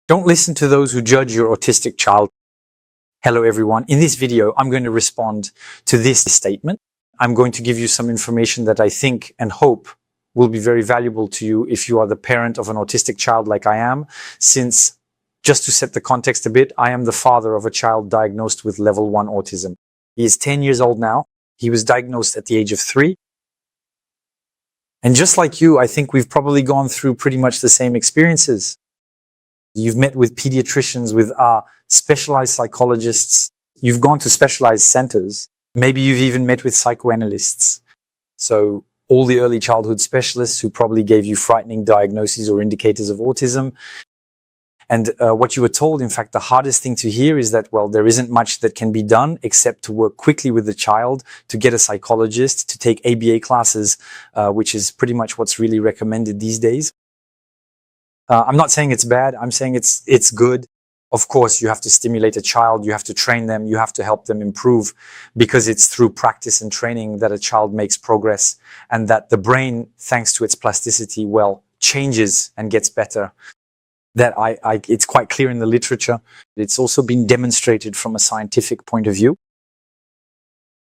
Don't listen to those who judge your autistic child. Hello everyone. In this video, I'm going to respond to this statement. I'm going to give you some information that I think and hope will be very valuable to you if you are the parent of an autistic child like I am, since, just to set the context a bit, I am the father of a child diagnosed with level 1 autism. He is 10 years old now. He was diagnosed at the age of 3. And just like you, I think we've probably gone through pretty much the same experiences. You've met with pediatricians, with specialized psychologists. You've gone to specialized centers. Maybe you've even met with psychoanalysts. So all the early childhood specialists who probably gave you frightening diagnoses or indicators of autism. And what you were told, in fact, the hardest thing to hear is that, well, there isn't much that can be done except to work quickly with the child, to get a psychologist, to take ABA classes, which is pretty much what's really recommended these days. I'm not saying it's bad. I'm saying it's good. Of course, you have to stimulate a child. You have to train them. You have to help them improve, because it's through practice and training that a child makes progress, and that the brain, thanks to its plasticity, well, changes and gets better. That it's quite clear in the literature. It's also been demonstrated from a scientific point of view.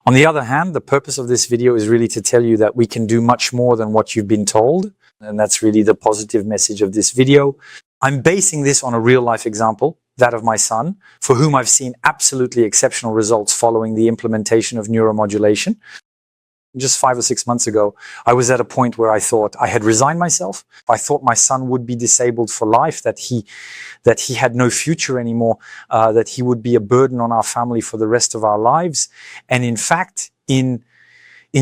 On the other hand, the purpose of this video is really to tell you that we can do much more than what you've been told. And that's really the positive message of this video. I'm basing this on a real life example, that of my son, for whom I've seen absolutely exceptional results following the implementation of neuromodulation. Just 5 or 6 months ago, I was at a point where I thought I had resigned myself. I thought my son would be disabled for life, that he had no future anymore, that he would be a burden on our family for the rest of our lives. And in fact, in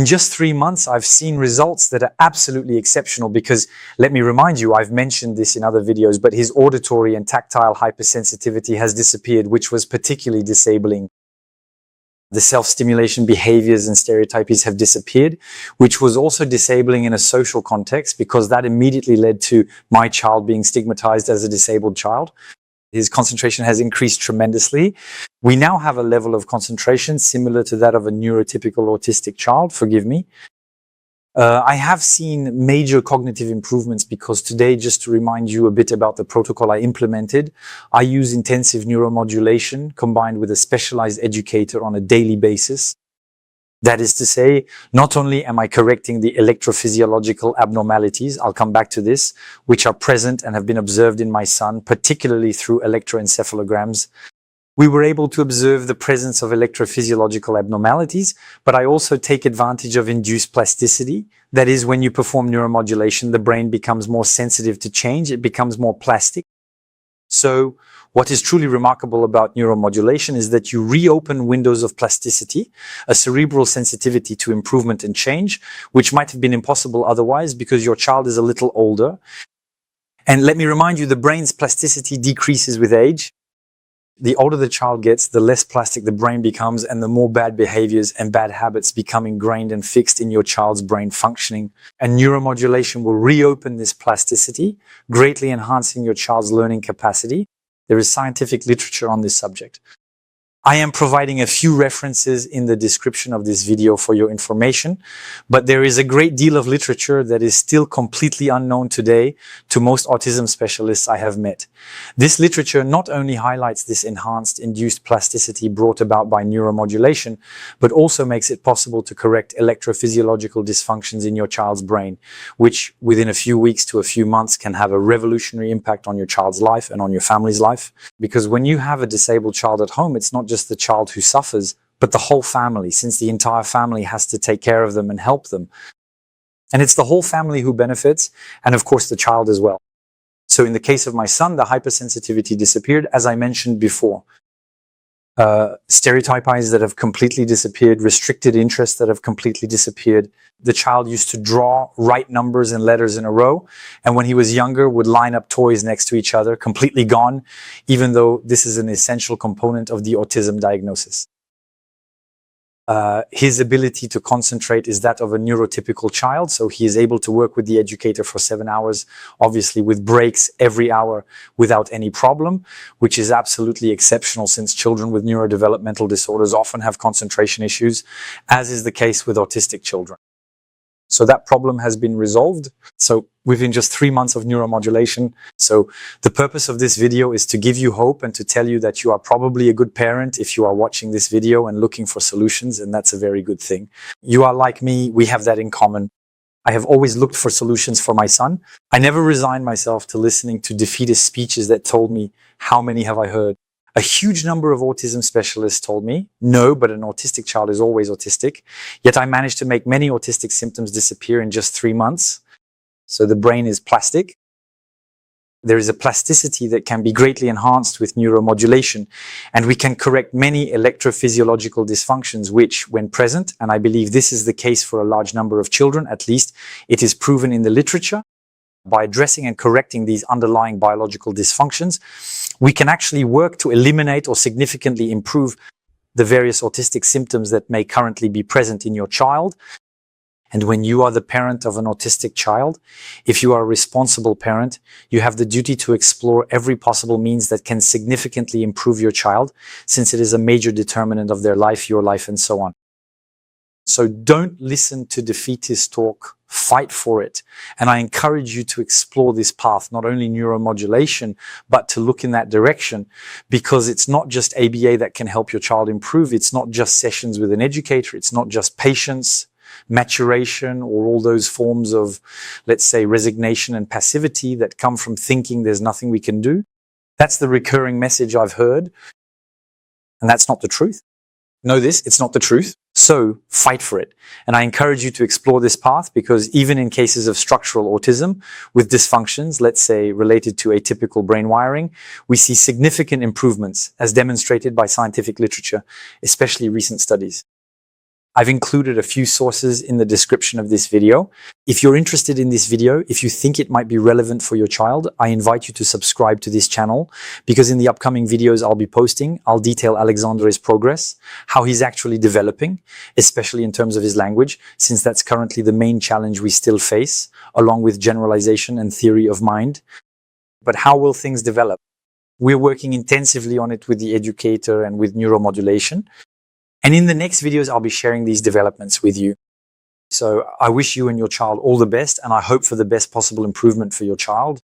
just 3 months, I've seen results that are absolutely exceptional, because let me remind you, I've mentioned this in other videos, but his auditory and tactile hypersensitivity has disappeared, which was particularly disabling. The self-stimulation behaviors and stereotypes have disappeared, which was also disabling in a social context, because that immediately led to my child being stigmatized as a disabled child. His concentration has increased tremendously. We now have a level of concentration similar to that of a neurotypical autistic child, forgive me. I have seen major cognitive improvements, because today, just to remind you a bit about the protocol I implemented, I use intensive neuromodulation combined with a specialized educator on a daily basis. That is to say, not only am I correcting the electrophysiological abnormalities, I'll come back to this, which are present and have been observed in my son, particularly through electroencephalograms. We were able to observe the presence of electrophysiological abnormalities, but I also take advantage of induced plasticity. That is, when you perform neuromodulation, the brain becomes more sensitive to change. It becomes more plastic. So what is truly remarkable about neuromodulation is that you reopen windows of plasticity, a cerebral sensitivity to improvement and change, which might have been impossible otherwise because your child is a little older. And let me remind you, the brain's plasticity decreases with age. The older the child gets, the less plastic the brain becomes, and the more bad behaviors and bad habits become ingrained and fixed in your child's brain functioning. And neuromodulation will reopen this plasticity, greatly enhancing your child's learning capacity. There is scientific literature on this subject. I am providing a few references in the description of this video for your information, but there is a great deal of literature that is still completely unknown today to most autism specialists I have met. This literature not only highlights this enhanced induced plasticity brought about by neuromodulation, but also makes it possible to correct electrophysiological dysfunctions in your child's brain, which within a few weeks to a few months can have a revolutionary impact on your child's life and on your family's life. Because when you have a disabled child at home, it's not just the child who suffers, but the whole family, since the entire family has to take care of them and help them. And it's the whole family who benefits, and of course the child as well. So in the case of my son, the hypersensitivity disappeared, as I mentioned before. Stereotypes that have completely disappeared, restricted interests that have completely disappeared. The child used to draw, write numbers and letters in a row, and when he was younger would line up toys next to each other, completely gone, even though this is an essential component of the autism diagnosis. His ability to concentrate is that of a neurotypical child, so he is able to work with the educator for 7 hours, obviously with breaks every hour without any problem, which is absolutely exceptional, since children with neurodevelopmental disorders often have concentration issues, as is the case with autistic children. So that problem has been resolved. So within just 3 months of neuromodulation. So the purpose of this video is to give you hope and to tell you that you are probably a good parent if you are watching this video and looking for solutions. And that's a very good thing. You are like me. We have that in common. I have always looked for solutions for my son. I never resigned myself to listening to defeatist speeches that told me, how many have I heard? A huge number of autism specialists told me, no, but an autistic child is always autistic. Yet I managed to make many autistic symptoms disappear in just 3 months. So the brain is plastic. There is a plasticity that can be greatly enhanced with neuromodulation, and we can correct many electrophysiological dysfunctions which, when present, and I believe this is the case for a large number of children, at least it is proven in the literature, by addressing and correcting these underlying biological dysfunctions, we can actually work to eliminate or significantly improve the various autistic symptoms that may currently be present in your child. And when you are the parent of an autistic child, if you are a responsible parent, you have the duty to explore every possible means that can significantly improve your child, since it is a major determinant of their life, your life, and so on. So don't listen to defeatist talk, fight for it. And I encourage you to explore this path, not only neuromodulation, but to look in that direction, because it's not just ABA that can help your child improve. It's not just sessions with an educator. It's not just patience, maturation, or all those forms of, let's say, resignation and passivity that come from thinking there's nothing we can do. That's the recurring message I've heard. And that's not the truth. Know this, it's not the truth. So fight for it. And I encourage you to explore this path, because even in cases of structural autism with dysfunctions, let's say related to atypical brain wiring, we see significant improvements as demonstrated by scientific literature, especially recent studies. I've included a few sources in the description of this video. If you're interested in this video, if you think it might be relevant for your child, I invite you to subscribe to this channel, because in the upcoming videos I'll be posting, I'll detail Alexandre's progress, how he's actually developing, especially in terms of his language, since that's currently the main challenge we still face, along with generalization and theory of mind. But how will things develop? We're working intensively on it with the educator and with neuromodulation. And in the next videos, I'll be sharing these developments with you. So I wish you and your child all the best, and I hope for the best possible improvement for your child.